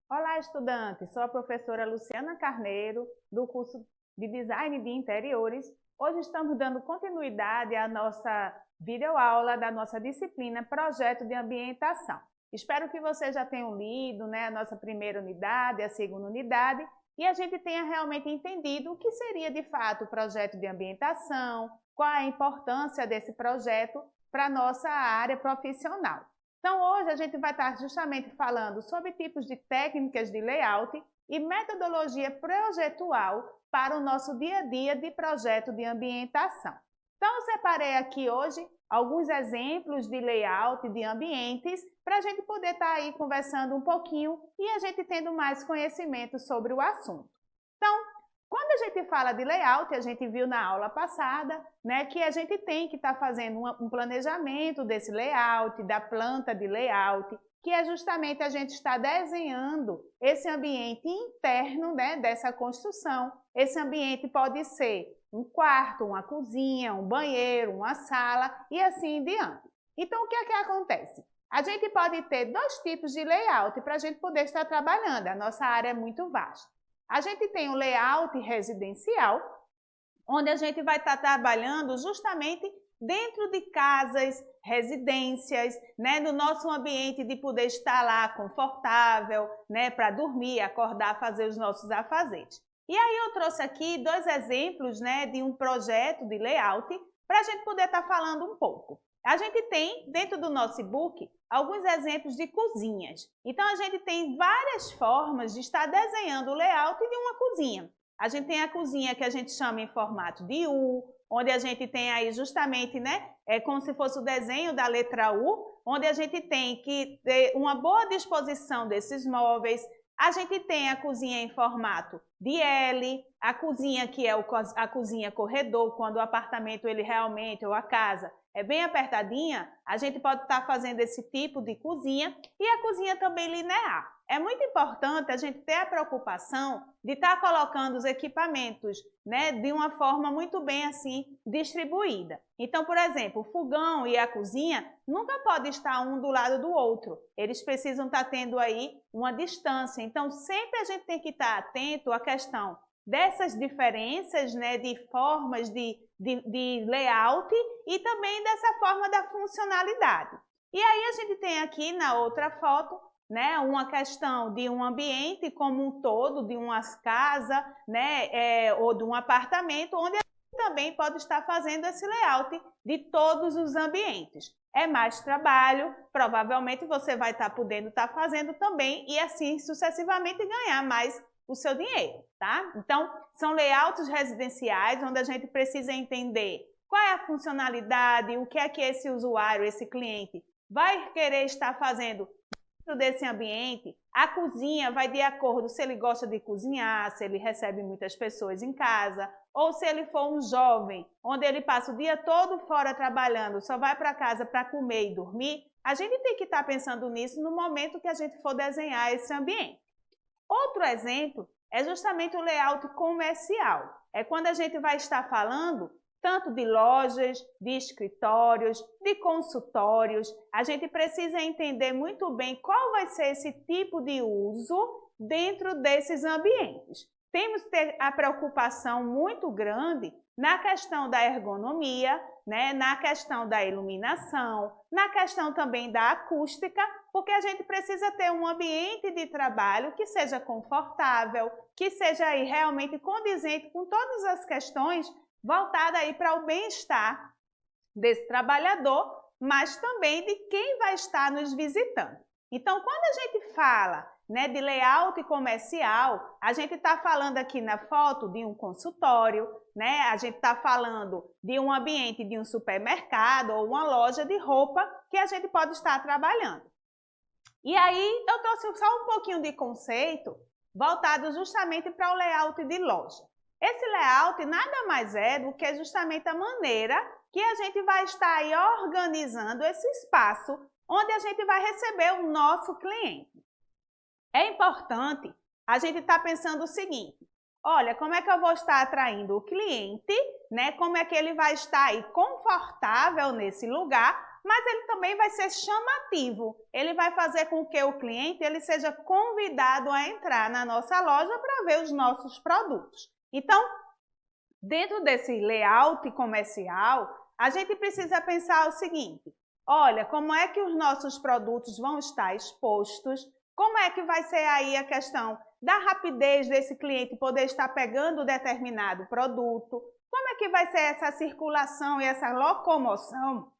Olá, estudantes! Sou a professora Luciana Carneiro, do curso de Design de Interiores. Hoje estamos dando continuidade à nossa videoaula da nossa disciplina Projeto de Ambientação. Espero que vocês já tenham lido, a nossa primeira unidade, a segunda unidade, e a gente tenha realmente entendido o que seria de fato o projeto de ambientação, qual a importância desse projeto para a nossa área profissional. Então, hoje a gente vai estar justamente falando sobre tipos de técnicas de layout e metodologia projetual para o nosso dia a dia de projeto de ambientação. Então, eu separei aqui hoje alguns exemplos de layout de ambientes para a gente poder estar aí conversando um pouquinho e a gente tendo mais conhecimento sobre o assunto. Então, quando a gente fala de layout, a gente viu na aula passada, que a gente tem que estar fazendo um planejamento desse layout, da planta de layout, que é justamente a gente estar desenhando esse ambiente interno, dessa construção. Esse ambiente pode ser um quarto, uma cozinha, um banheiro, uma sala e assim em diante. Então, o que é que acontece? A gente pode ter dois tipos de layout para a gente poder estar trabalhando. A nossa área é muito vasta. A gente tem o layout residencial, onde a gente vai estar trabalhando justamente dentro de casas, residências, no nosso ambiente de poder estar lá confortável, para dormir, acordar, fazer os nossos afazeres. E aí eu trouxe aqui dois exemplos, de um projeto de layout para a gente poder estar falando um pouco. A gente tem, dentro do nosso e-book, alguns exemplos de cozinhas. Então, a gente tem várias formas de estar desenhando o layout de uma cozinha. A gente tem a cozinha que a gente chama em formato de U, onde a gente tem aí justamente, como se fosse o desenho da letra U, onde a gente tem que ter uma boa disposição desses móveis. A gente tem a cozinha em formato de L, a cozinha que é a cozinha corredor, quando o apartamento ele realmente, ou a casa, é bem apertadinha, a gente pode estar fazendo esse tipo de cozinha e a cozinha também linear. É muito importante a gente ter a preocupação de estar colocando os equipamentos, de uma forma muito bem assim distribuída. Então, por exemplo, o fogão e a cozinha nunca podem estar um do lado do outro. Eles precisam estar tendo aí uma distância. Então, sempre a gente tem que estar atento à questão dessas diferenças, de formas de layout e também dessa forma da funcionalidade. E aí a gente tem aqui na outra foto, uma questão de um ambiente como um todo, de uma casa, ou de um apartamento, onde a gente também pode estar fazendo esse layout de todos os ambientes. É mais trabalho, provavelmente você vai estar podendo estar fazendo também e assim sucessivamente ganhar mais o seu dinheiro, tá? Então, são layouts residenciais, onde a gente precisa entender qual é a funcionalidade, o que é que esse usuário, esse cliente, vai querer estar fazendo dentro desse ambiente. A cozinha vai de acordo se ele gosta de cozinhar, se ele recebe muitas pessoas em casa, ou se ele for um jovem, onde ele passa o dia todo fora trabalhando, só vai para casa para comer e dormir. A gente tem que estar pensando nisso no momento que a gente for desenhar esse ambiente. Outro exemplo é justamente o layout comercial. É quando a gente vai estar falando tanto de lojas, de escritórios, de consultórios. A gente precisa entender muito bem qual vai ser esse tipo de uso dentro desses ambientes. Temos que ter a preocupação muito grande na questão da ergonomia, na questão da iluminação, na questão também da acústica, porque a gente precisa ter um ambiente de trabalho que seja confortável, que seja aí realmente condizente com todas as questões voltadas aí para o bem-estar desse trabalhador, mas também de quem vai estar nos visitando. Então, quando a gente fala de layout comercial, a gente está falando aqui na foto de um consultório, a gente está falando de um ambiente de um supermercado ou uma loja de roupa que a gente pode estar trabalhando. E aí eu trouxe só um pouquinho de conceito voltado justamente para o layout de loja. Esse layout nada mais é do que justamente a maneira que a gente vai estar aí organizando esse espaço onde a gente vai receber o nosso cliente. É importante a gente estar pensando o seguinte: olha, como é que eu vou estar atraindo o cliente, né? Como é que ele vai estar aí confortável nesse lugar, mas ele também vai ser chamativo. Ele vai fazer com que o cliente ele seja convidado a entrar na nossa loja para ver os nossos produtos. Então, dentro desse layout comercial, a gente precisa pensar o seguinte: olha, como é que os nossos produtos vão estar expostos? Como é que vai ser aí a questão da rapidez desse cliente poder estar pegando determinado produto? Como é que vai ser essa circulação e essa locomoção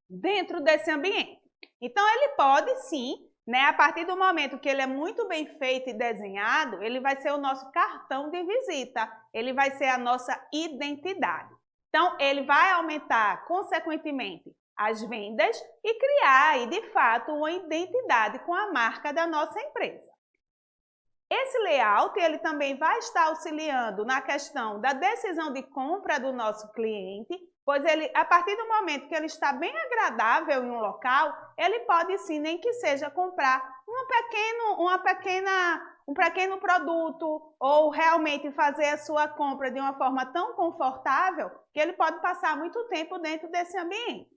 dentro desse ambiente? Então, ele pode sim, né, a partir do momento que ele é muito bem feito e desenhado, ele vai ser o nosso cartão de visita, ele vai ser a nossa identidade. Então, ele vai aumentar, consequentemente, as vendas e criar aí, de fato, uma identidade com a marca da nossa empresa. Esse layout ele também vai estar auxiliando na questão da decisão de compra do nosso cliente, pois ele, a partir do momento que ele está bem agradável em um local, ele pode sim, nem que seja comprar um pequeno produto ou realmente fazer a sua compra de uma forma tão confortável que ele pode passar muito tempo dentro desse ambiente.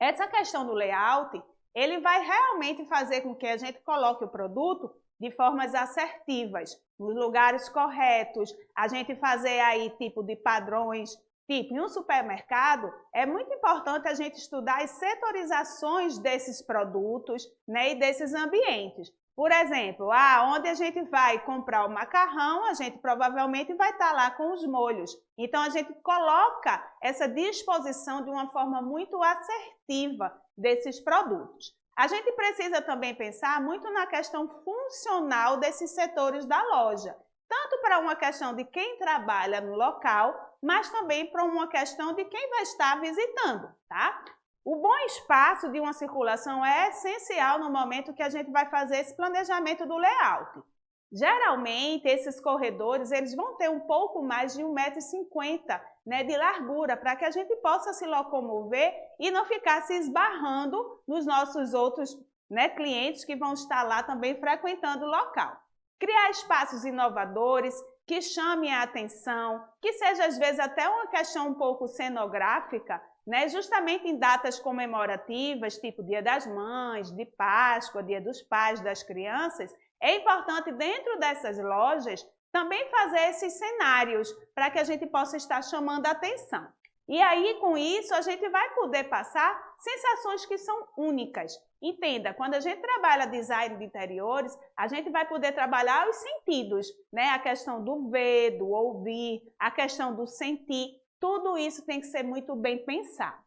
Essa questão do layout, ele vai realmente fazer com que a gente coloque o produto de formas assertivas, nos lugares corretos, a gente fazer aí tipo de padrões, tipo em um supermercado, é muito importante a gente estudar as setorizações desses produtos, né, e desses ambientes. Por exemplo, onde a gente vai comprar o macarrão, a gente provavelmente vai estar lá com os molhos. Então, a gente coloca essa disposição de uma forma muito assertiva desses produtos. A gente precisa também pensar muito na questão funcional desses setores da loja, tanto para uma questão de quem trabalha no local, mas também para uma questão de quem vai estar visitando, tá? O bom espaço de uma circulação é essencial no momento que a gente vai fazer esse planejamento do layout. Geralmente, esses corredores eles vão ter um pouco mais de 1,50 m, né, de largura, para que a gente possa se locomover e não ficar se esbarrando nos nossos outros, né, clientes que vão estar lá também frequentando o local. Criar espaços inovadores que chamem a atenção, que seja às vezes até uma questão um pouco cenográfica, né, justamente em datas comemorativas, tipo Dia das Mães, de Páscoa, Dia dos Pais, das Crianças, é importante dentro dessas lojas também fazer esses cenários para que a gente possa estar chamando a atenção. E aí, com isso, a gente vai poder passar sensações que são únicas. Entenda, quando a gente trabalha design de interiores, a gente vai poder trabalhar os sentidos, né? A questão do ver, do ouvir, a questão do sentir. Tudo isso tem que ser muito bem pensado.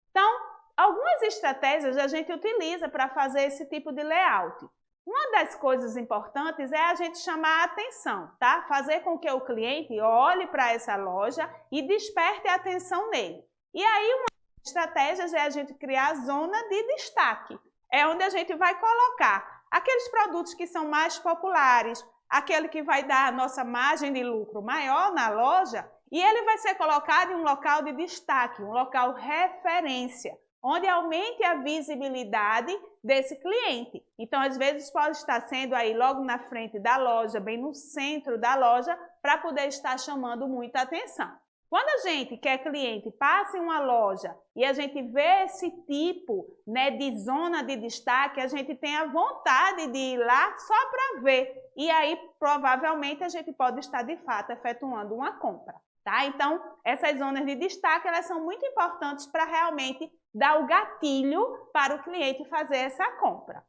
Então, algumas estratégias a gente utiliza para fazer esse tipo de layout. Uma das coisas importantes é a gente chamar a atenção, tá? Fazer com que o cliente olhe para essa loja e desperte a atenção nele. E aí, uma das estratégias é a gente criar a zona de destaque. É onde a gente vai colocar aqueles produtos que são mais populares, aquele que vai dar a nossa margem de lucro maior na loja, e ele vai ser colocado em um local de destaque, um local referência, onde aumente a visibilidade desse cliente. Então, às vezes, pode estar sendo aí logo na frente da loja, bem no centro da loja, para poder estar chamando muita atenção. Quando a gente quer cliente passe em uma loja e a gente vê esse tipo, né, de zona de destaque, a gente tem a vontade de ir lá só para ver. E aí, provavelmente, a gente pode estar, de fato, efetuando uma compra. Tá? Então, essas zonas de destaque elas são muito importantes para realmente dar o gatilho para o cliente fazer essa compra.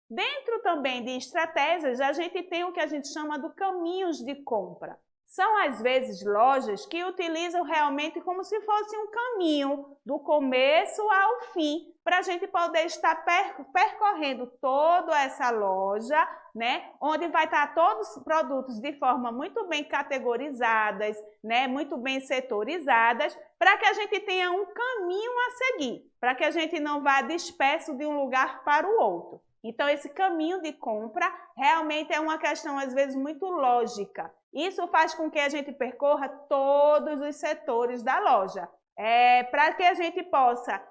Dentro também de estratégias, a gente tem o que a gente chama de caminhos de compra. São, às vezes, lojas que utilizam realmente como se fosse um caminho do começo ao fim, para a gente poder estar percorrendo toda essa loja, né? Onde vai estar todos os produtos de forma muito bem categorizadas, né? Muito bem setorizadas, para que a gente tenha um caminho a seguir, para que a gente não vá disperso de um lugar para o outro. Então, esse caminho de compra realmente é uma questão, às vezes, muito lógica. Isso faz com que a gente percorra todos os setores da loja, para que a gente possa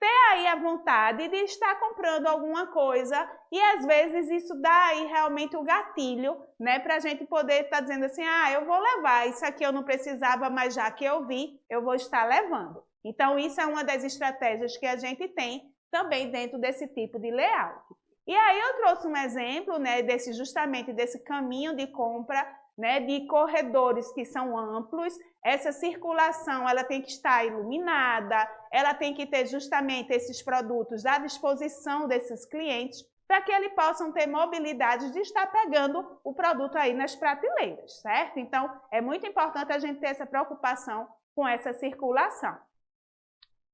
ter aí a vontade de estar comprando alguma coisa e às vezes isso dá aí realmente o gatilho, né, para a gente poder estar dizendo assim, eu vou levar, isso aqui eu não precisava, mas já que eu vi, eu vou estar levando. Então isso é uma das estratégias que a gente tem também dentro desse tipo de layout. E aí eu trouxe um exemplo, né, justamente desse caminho de compra, né, de corredores que são amplos. Essa circulação ela tem que estar iluminada, ela tem que ter justamente esses produtos à disposição desses clientes para que eles possam ter mobilidade de estar pegando o produto aí nas prateleiras, certo? Então, é muito importante a gente ter essa preocupação com essa circulação.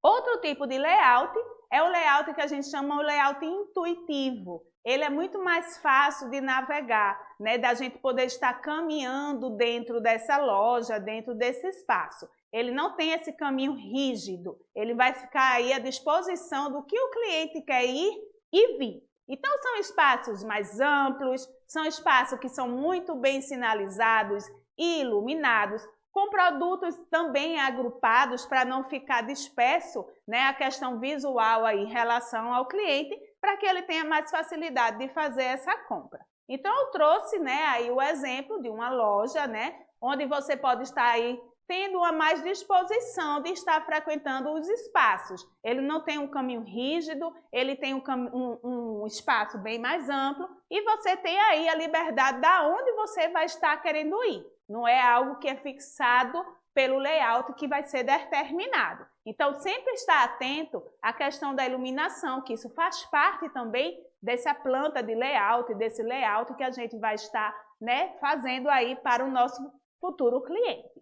Outro tipo de layout é o layout que a gente chama o layout intuitivo. Ele é muito mais fácil de navegar, né? Da gente poder estar caminhando dentro dessa loja, dentro desse espaço. Ele não tem esse caminho rígido, ele vai ficar aí à disposição do que o cliente quer ir e vir. Então, são espaços mais amplos, são espaços que são muito bem sinalizados e iluminados, com produtos também agrupados para não ficar disperso, né, a questão visual aí em relação ao cliente, para que ele tenha mais facilidade de fazer essa compra. Então, eu trouxe, né, aí o exemplo de uma loja, né, onde você pode estar aí tendo uma mais disposição de estar frequentando os espaços. Ele não tem um caminho rígido, ele tem um espaço bem mais amplo e você tem aí a liberdade da onde você vai estar querendo ir. Não é algo que é fixado pelo layout que vai ser determinado. Então, sempre estar atento à questão da iluminação, que isso faz parte também dessa planta de layout, desse layout que a gente vai estar, né, fazendo aí para o nosso futuro cliente.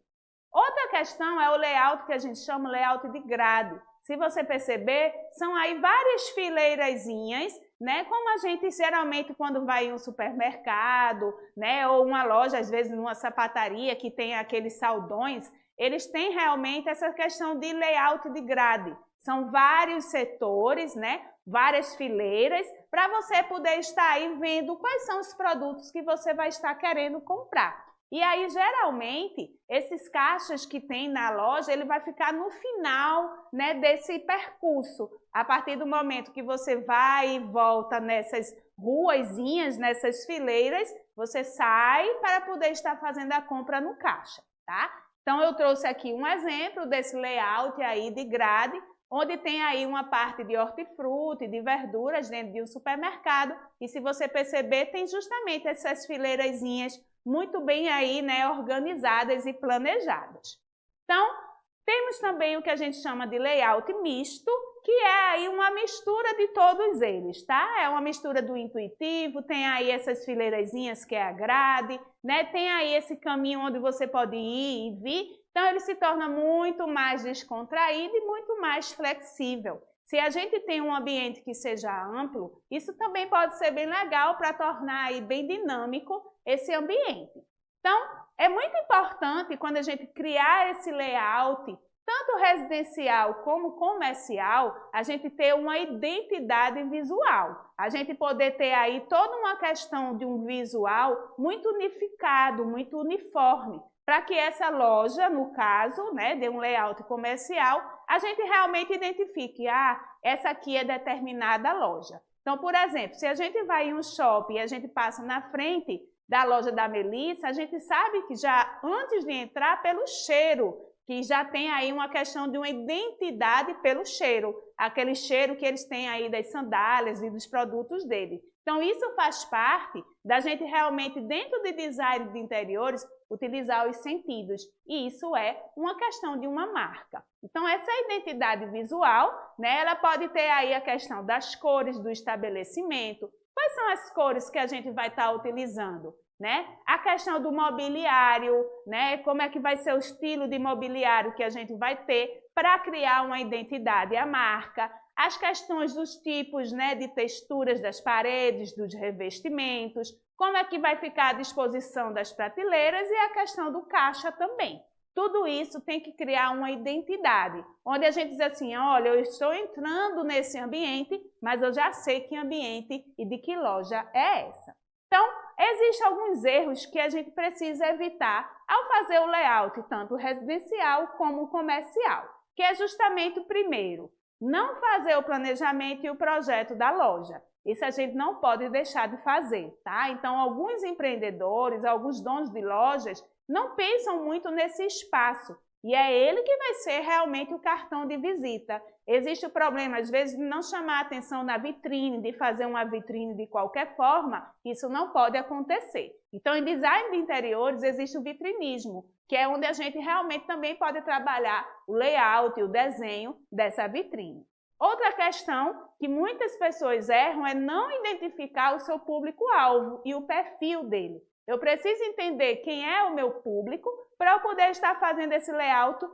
Outra questão é o layout que a gente chama layout de grade. Se você perceber, são aí várias fileirazinhas, né? Como a gente geralmente quando vai em um supermercado, né? Ou uma loja, às vezes numa sapataria que tem aqueles saldões, eles têm realmente essa questão de layout de grade. São vários setores, né? Várias fileiras, para você poder estar aí vendo quais são os produtos que você vai estar querendo comprar. E aí, geralmente, esses caixas que tem na loja, ele vai ficar no final, né, desse percurso. A partir do momento que você vai e volta nessas ruazinhas, nessas fileiras, você sai para poder estar fazendo a compra no caixa, tá? Então, eu trouxe aqui um exemplo desse layout aí de grade, onde tem aí uma parte de hortifruti, de verduras dentro de um supermercado. E se você perceber, tem justamente essas fileirazinhas muito bem aí, né, organizadas e planejadas. Então, temos também o que a gente chama de layout misto, que é aí uma mistura de todos eles, tá? É uma mistura do intuitivo, tem aí essas fileirazinhas que é a grade, né? Tem aí esse caminho onde você pode ir e vir. Então, ele se torna muito mais descontraído e muito mais flexível. Se a gente tem um ambiente que seja amplo, isso também pode ser bem legal para tornar aí bem dinâmico esse ambiente. Então, é muito importante quando a gente criar esse layout, tanto residencial como comercial, a gente ter uma identidade visual. A gente poder ter aí toda uma questão de um visual muito unificado, muito uniforme, para que essa loja, no caso, né, de um layout comercial, a gente realmente identifique, essa aqui é determinada loja. Então, por exemplo, se a gente vai em um shopping e a gente passa na frente da loja da Melissa, a gente sabe que já antes de entrar, pelo cheiro, que já tem aí uma questão de uma identidade pelo cheiro, aquele cheiro que eles têm aí das sandálias e dos produtos dele. Então, isso faz parte da gente realmente, dentro de design de interiores, utilizar os sentidos. E isso é uma questão de uma marca. Então, essa identidade visual, né, ela pode ter aí a questão das cores do estabelecimento. Quais são as cores que a gente vai estar utilizando? Né? A questão do mobiliário, né? Como é que vai ser o estilo de mobiliário que a gente vai ter para criar uma identidade à marca. As questões dos tipos, né, de texturas das paredes, dos revestimentos, como é que vai ficar a disposição das prateleiras e a questão do caixa também. Tudo isso tem que criar uma identidade, onde a gente diz assim, olha, eu estou entrando nesse ambiente, mas eu já sei que ambiente e de que loja é essa. Então, existem alguns erros que a gente precisa evitar ao fazer o layout, tanto residencial como comercial, que é justamente o primeiro, Não fazer o planejamento e o projeto da loja. Isso a gente não pode deixar de fazer, tá? Então, alguns empreendedores, alguns donos de lojas não pensam muito nesse espaço. E é ele que vai ser realmente o cartão de visita. Existe o problema, às vezes, de não chamar a atenção na vitrine, de fazer uma vitrine de qualquer forma. Isso não pode acontecer. Então, em design de interiores, existe o vitrinismo, que é onde a gente realmente também pode trabalhar o layout e o desenho dessa vitrine. Outra questão que muitas pessoas erram é não identificar o seu público-alvo e o perfil dele. Eu preciso entender quem é o meu público para eu poder estar fazendo esse layout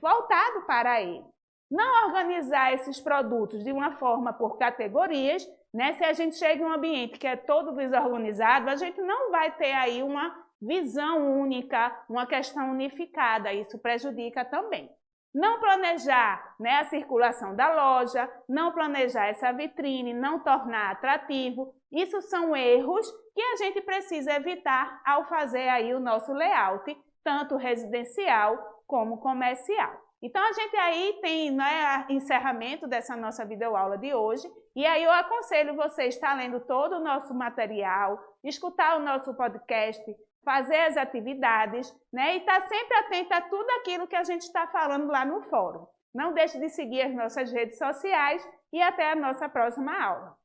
voltado para ele. Não organizar esses produtos de uma forma por categorias, né? Se a gente chega em um ambiente que é todo desorganizado, a gente não vai ter aí uma visão única, uma questão unificada. Isso prejudica também. Não planejar, né, a circulação da loja, não planejar essa vitrine, não tornar atrativo. Isso são erros que a gente precisa evitar ao fazer aí o nosso layout, tanto residencial como comercial. Então, a gente aí tem, né, encerramento dessa nossa videoaula de hoje. E aí eu aconselho você a estar lendo todo o nosso material, escutar o nosso podcast, fazer as atividades, né? E estar sempre atento a tudo aquilo que a gente está falando lá no fórum. Não deixe de seguir as nossas redes sociais e até a nossa próxima aula.